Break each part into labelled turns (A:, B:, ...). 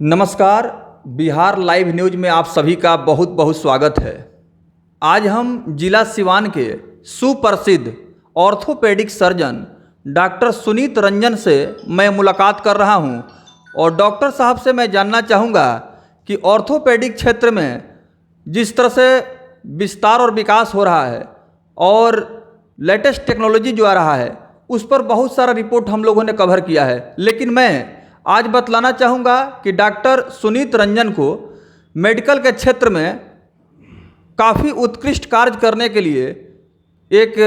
A: नमस्कार। Bihar live news में आप सभी का बहुत बहुत स्वागत है। आज हम जिला सिवान के सुप्रसिद्ध orthopaedic surgeon doctor Sunit Ranjan से मैं मुलाकात कर रहा हूं और डॉक्टर साहब से मैं जानना चाहूँगा कि ऑर्थोपेडिक क्षेत्र में जिस तरह से विस्तार और विकास हो रहा है और लेटेस्ट टेक्नोलॉजी जो आ रहा है उस पर बहुत सारा रिपोर्ट हम लोगों ने कवर किया है, लेकिन मैं आज बतलाना चाहूँगा कि डॉक्टर सुनीत रंजन को मेडिकल के क्षेत्र में काफ़ी उत्कृष्ट कार्य करने के लिए एक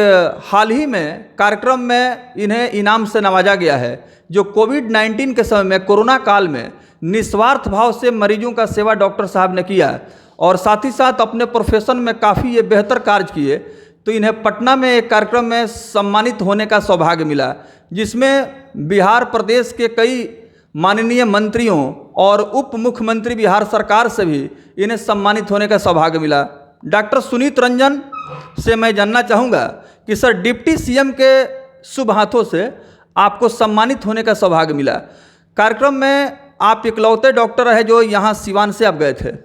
A: हाल ही में कार्यक्रम में इन्हें इनाम से नवाजा गया है, जो कोविड-19 के समय में कोरोना काल में निस्वार्थ भाव से मरीजों का सेवा डॉक्टर साहब ने किया और साथ ही साथ अपने प्रोफेशन में काफ़ी ये बेहतर कार्य किए। तो इन्हें पटना में एक कार्यक्रम में सम्मानित होने का सौभाग्य मिला, जिसमें बिहार प्रदेश के कई माननीय मंत्रियों और उप मुख्यमंत्री बिहार सरकार से भी इन्हें सम्मानित होने का सौभाग्य मिला। डॉक्टर सुनीत रंजन से मैं जानना चाहूँगा कि सर, डिप्टी सीएम के शुभ हाथों से आपको सम्मानित होने का सौभाग्य मिला। कार्यक्रम में आप इकलौते डॉक्टर हैं जो यहाँ सिवान से आप गए थे,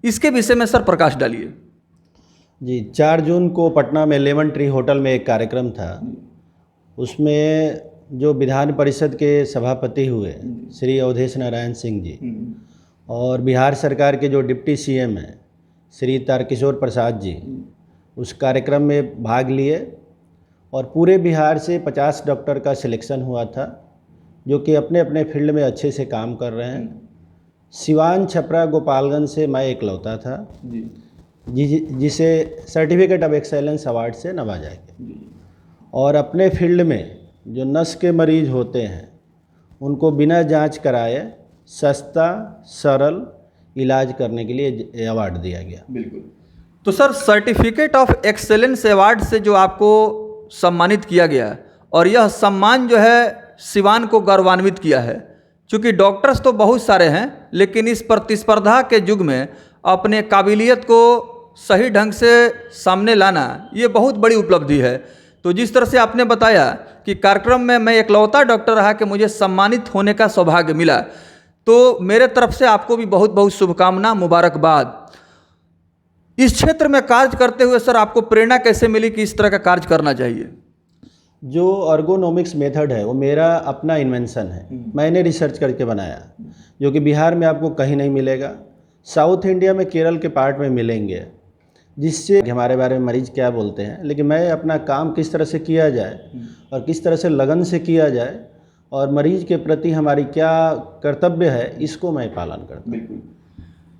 A: इसके विषय में सर प्रकाश डालिए।
B: जी, 4 जून को पटना में लेमन ट्री होटल में एक कार्यक्रम था। उसमें जो विधान परिषद के सभापति हुए श्री अवधेश नारायण सिंह जी और बिहार सरकार के जो डिप्टी सीएम हैं श्री तारकिशोर प्रसाद जी, उस कार्यक्रम में भाग लिए और पूरे बिहार से 50 डॉक्टर का सिलेक्शन हुआ था, जो कि अपने अपने फील्ड में अच्छे से काम कर रहे हैं। सिवान, छपरा, गोपालगंज से मैं इकलौता था जिसे सर्टिफिकेट ऑफ एक्सेलेंस अवार्ड से नवाजा गया। और अपने फील्ड में जो नस के मरीज होते हैं उनको बिना जांच कराए सस्ता सरल इलाज करने के लिए अवार्ड दिया गया।
A: बिल्कुल। तो sir, certificate of excellence award से जो आपको सम्मानित किया गया और यह सम्मान जो है सिवान को गौरवान्वित किया है, क्योंकि डॉक्टर्स तो बहुत सारे हैं, लेकिन इस प्रतिस्पर्धा के युग में अपने काबिलियत को सही ढंग से सामने लाना ये बहुत बड़ी उपलब्धि है। तो जिस तरह से आपने बताया कि कार्यक्रम में मैं इकलौता डॉक्टर रहा कि मुझे सम्मानित होने का सौभाग्य मिला, तो मेरे तरफ से आपको भी बहुत बहुत शुभकामना, मुबारकबाद। इस क्षेत्र में कार्य करते हुए सर आपको प्रेरणा कैसे मिली कि इस तरह का कार्य करना चाहिए?
B: जो अर्गोनॉमिक्स मेथड है वो मेरा अपना इन्वेंशन है, मैंने रिसर्च करके बनाया, जो कि बिहार में आपको कहीं नहीं मिलेगा। साउथ इंडिया में केरल के पार्ट में मिलेंगे, जिससे हमारे बारे में मरीज क्या बोलते हैं, लेकिन मैं अपना काम किस तरह से किया जाए और किस तरह से लगन से किया जाए और मरीज के प्रति हमारी क्या कर्तव्य है, इसको मैं पालन करता हूँ।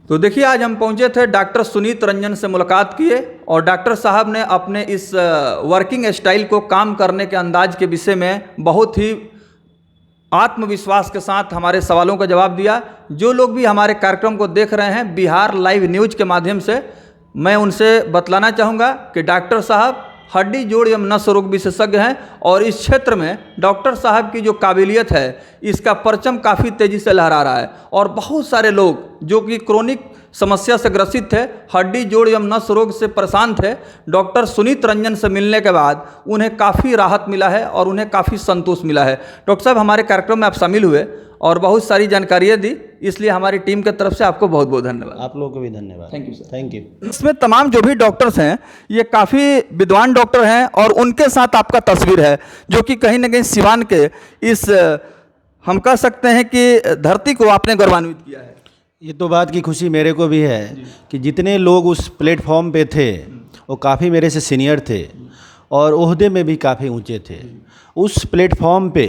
A: तो देखिए, आज हम पहुंचे थे डॉक्टर सुनीत रंजन से मुलाकात किए और डॉक्टर साहब ने अपने इस वर्किंग स्टाइल को, काम करने के अंदाज के विषय में बहुत ही आत्मविश्वास के साथ हमारे सवालों का जवाब दिया। जो लोग भी हमारे कार्यक्रम को देख रहे हैं बिहार लाइव न्यूज के माध्यम से, मैं उनसे बतलाना चाहूँगा कि डॉक्टर साहब हड्डी जोड़ एवं नस रोग विशेषज्ञ हैं और इस क्षेत्र में डॉक्टर साहब की जो काबिलियत है इसका परचम काफ़ी तेज़ी से लहरा रहा है और बहुत सारे लोग जो कि क्रोनिक समस्या से ग्रसित थे, हड्डी जोड़ एवं नस रोग से परेशान थे, डॉक्टर सुनीत रंजन से मिलने के बाद उन्हें काफ़ी राहत मिला है और उन्हें काफ़ी संतोष मिला है। डॉक्टर साहब, हमारे कार्यक्रम में आप शामिल हुए और बहुत सारी जानकारियाँ दी, इसलिए हमारी टीम की तरफ से आपको बहुत बहुत धन्यवाद।
B: आप लोगों को भी धन्यवाद।
A: Thank you sir.
B: Thank you.
A: इसमें तमाम जो भी डॉक्टर्स हैं ये काफ़ी विद्वान डॉक्टर हैं और उनके साथ आपका तस्वीर है, जो कि कहीं ना कहीं सिवान के इस हम कह सकते हैं कि धरती को आपने गौरवान्वित किया है।
B: ये तो बात की खुशी मेरे को भी है कि जितने लोग उस प्लेटफॉर्म पे थे वो काफ़ी मेरे से सीनियर थे और ओहदे में भी काफ़ी ऊंचे थे। उस प्लेटफॉर्म पे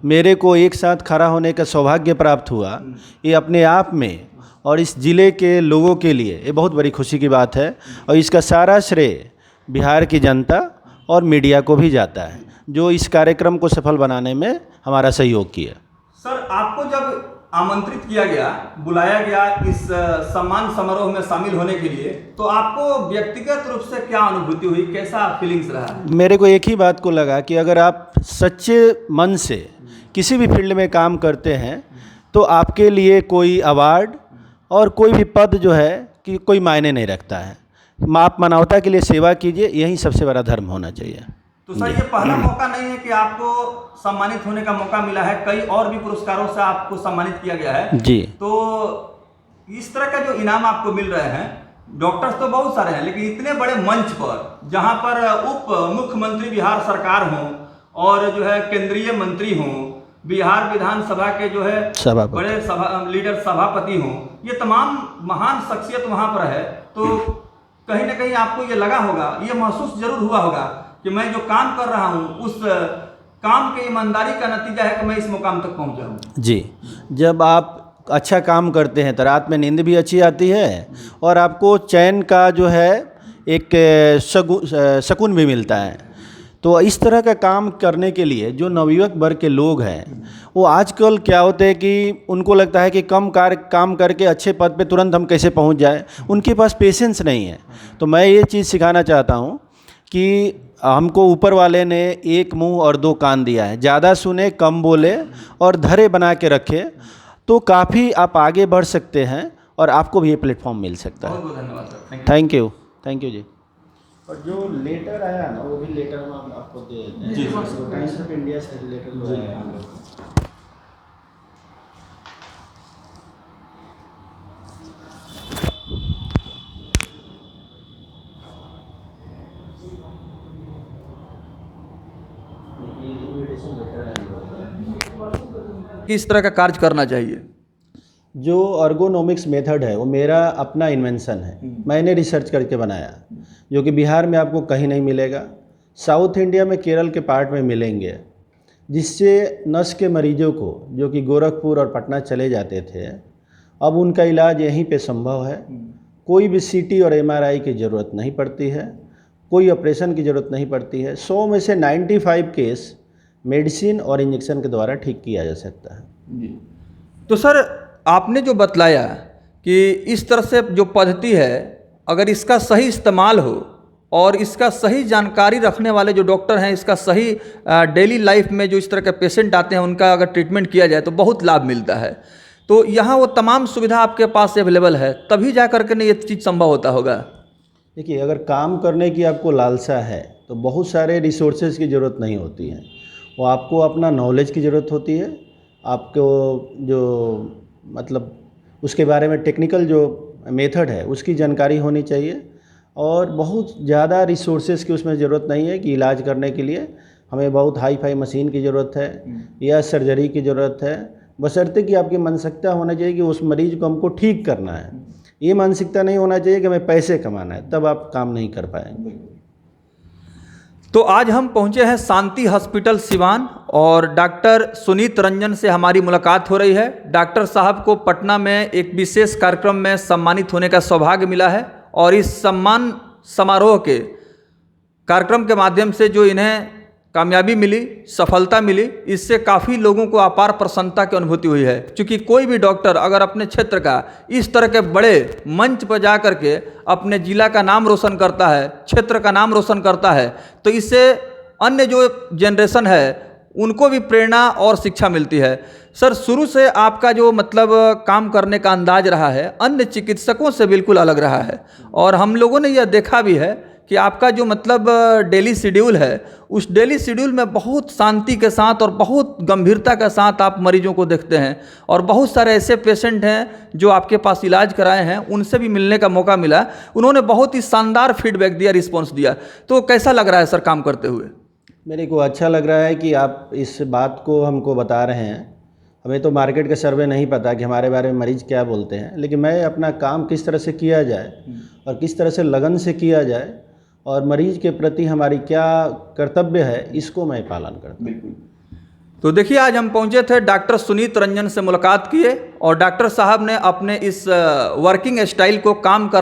B: मेरे को एक साथ खड़ा होने का सौभाग्य प्राप्त हुआ, ये अपने आप में और इस ज़िले के लोगों के लिए ये बहुत बड़ी खुशी की बात है और इसका सारा श्रेय बिहार की जनता और मीडिया को भी जाता है, जो इस कार्यक्रम को सफल बनाने में हमारा सहयोग किया।
A: सर, आपको जब आमंत्रित किया गया, बुलाया गया इस सम्मान समारोह में शामिल होने के लिए, तो आपको व्यक्तिगत रूप से क्या अनुभूति हुई, कैसा फीलिंग्स रहा?
B: मेरे को एक ही बात को लगा कि अगर आप सच्चे मन से किसी भी फील्ड में काम करते हैं तो आपके लिए कोई अवार्ड और कोई भी पद जो है कि कोई मायने नहीं रखता है। आप मानवता के लिए सेवा कीजिए, यही सबसे बड़ा धर्म होना चाहिए।
A: तो तो सर ये पहला मौका नहीं है कि आपको सम्मानित होने का मौका मिला है, कई और भी पुरस्कारों से आपको सम्मानित किया गया है
B: जी।
A: तो इस तरह का जो इनाम आपको मिल रहे हैं, डॉक्टर्स तो बहुत सारे हैं, लेकिन इतने बड़े मंच पर जहां पर उप मुख्यमंत्री बिहार सरकार हो और जो है केंद्रीय मंत्री हो, बिहार विधानसभा के जो है बड़े लीडर सभापति हो, ये तमाम महान शख्सियत वहां पर है, तो कहीं ना कहीं आपको ये लगा होगा, ये महसूस जरूर हुआ होगा कि मैं जो काम कर रहा हूँ उस काम की ईमानदारी का नतीजा है कि मैं इस मुकाम तक पहुँचा हूँ।
B: जी, जब आप अच्छा काम करते हैं तो रात में नींद भी अच्छी आती है और आपको चैन का जो है एक सुकून भी मिलता है। तो इस तरह का काम करने के लिए जो नवयुवक वर्ग के लोग हैं, वो आजकल क्या होते हैं कि उनको लगता है कि काम करके अच्छे पद पे तुरंत हम कैसे पहुंच जाए, उनके पास पेशेंस नहीं है। तो मैं ये चीज़ सिखाना चाहता हूं कि हमको ऊपर वाले ने एक मुंह और दो कान दिया है, ज़्यादा सुने कम बोले और धैर्य बना के रखे तो काफ़ी आप आगे बढ़ सकते हैं और आपको भी ये प्लेटफॉर्म मिल सकता है।
A: बहुत बहुत धन्यवाद सर।
B: थैंक यू जी। और जो लेटर आया ना, वो भी लेटर हम आपको दे देते हैं।
A: जी,
B: टाइम्स ऑफ इंडिया से लेटर जो आया है।
A: किस तरह का कार्य करना चाहिए?
B: जो अर्गोनॉमिक्स मेथड है वो मेरा अपना इन्वेंशन है, मैंने रिसर्च करके बनाया, जो कि बिहार में आपको कहीं नहीं मिलेगा, साउथ इंडिया में केरल के पार्ट में मिलेंगे, जिससे नस के मरीजों को जो कि गोरखपुर और पटना चले जाते थे, अब उनका इलाज यहीं पे संभव है। कोई भी सीटी और एमआरआई की ज़रूरत नहीं पड़ती है, कोई ऑपरेशन की ज़रूरत नहीं पड़ती है। 100 में से 95 केस मेडिसिन और इंजेक्शन के द्वारा ठीक किया जा सकता है।
A: तो सर आपने जो बतलाया कि इस तरह से जो पद्धति है, अगर इसका सही इस्तेमाल हो और इसका सही जानकारी रखने वाले जो डॉक्टर हैं, इसका सही डेली लाइफ में जो इस तरह के पेशेंट आते हैं उनका अगर ट्रीटमेंट किया जाए तो बहुत लाभ मिलता है। तो यहाँ वो तमाम सुविधा आपके पास अवेलेबल है, तभी जा कर के ये चीज़ संभव होता होगा।
B: देखिए, अगर काम करने की आपको लालसा है तो बहुत सारे रिसोर्सेज की ज़रूरत नहीं होती है, वो आपको अपना नॉलेज की ज़रूरत होती है, आपको जो मतलब उसके बारे में टेक्निकल जो मेथड है उसकी जानकारी होनी चाहिए, और बहुत ज़्यादा रिसोर्सेज की उसमें ज़रूरत नहीं है कि इलाज करने के लिए हमें बहुत हाई फाई मशीन की ज़रूरत है या सर्जरी की ज़रूरत है, बशर्ते कि आपकी मानसिकता होना चाहिए कि उस मरीज़ को हमको ठीक करना है। ये मानसिकता नहीं होना चाहिए कि हमें पैसे कमाना है, तब आप काम नहीं कर पाएंगे।
A: तो आज हम पहुंचे हैं शांति हॉस्पिटल सिवान और डॉक्टर सुनीत रंजन से हमारी मुलाकात हो रही है। डॉक्टर साहब को पटना में एक विशेष कार्यक्रम में सम्मानित होने का सौभाग्य मिला है और इस सम्मान समारोह के कार्यक्रम के माध्यम से जो इन्हें कामयाबी मिली, सफलता मिली, इससे काफ़ी लोगों को अपार प्रसन्नता की अनुभूति हुई है। क्योंकि कोई भी डॉक्टर अगर अपने क्षेत्र का इस तरह के बड़े मंच पर जा कर के अपने जिला का नाम रोशन करता है, क्षेत्र का नाम रोशन करता है, तो इससे अन्य जो जनरेशन है उनको भी प्रेरणा और शिक्षा मिलती है। सर, शुरू से आपका जो मतलब काम करने का अंदाज रहा है अन्य चिकित्सकों से बिल्कुल अलग रहा है, और हम लोगों ने यह देखा भी है कि आपका जो मतलब डेली शेड्यूल है, उस डेली शेड्यूल में बहुत शांति के साथ और बहुत गंभीरता के साथ आप मरीजों को देखते हैं, और बहुत सारे ऐसे पेशेंट हैं जो आपके पास इलाज कराए हैं, उनसे भी मिलने का मौका मिला, उन्होंने बहुत ही शानदार फीडबैक दिया, रिस्पॉन्स दिया। तो कैसा लग रहा है सर काम करते हुए?
B: मेरे को अच्छा लग रहा है कि आप इस बात को हमको बता रहे हैं। हमें तो मार्केट का सर्वे नहीं पता कि हमारे बारे में मरीज़ क्या बोलते हैं, लेकिन मैं अपना काम किस तरह से किया जाए और किस तरह से लगन से किया जाए और मरीज के प्रति हमारी क्या कर्तव्य है, इसको मैं पालन करता हूँ।
A: तो देखिए, आज हम पहुंचे थे, डॉक्टर सुनीत रंजन से मुलाकात किए और डॉक्टर साहब ने अपने इस वर्किंग स्टाइल को काम कर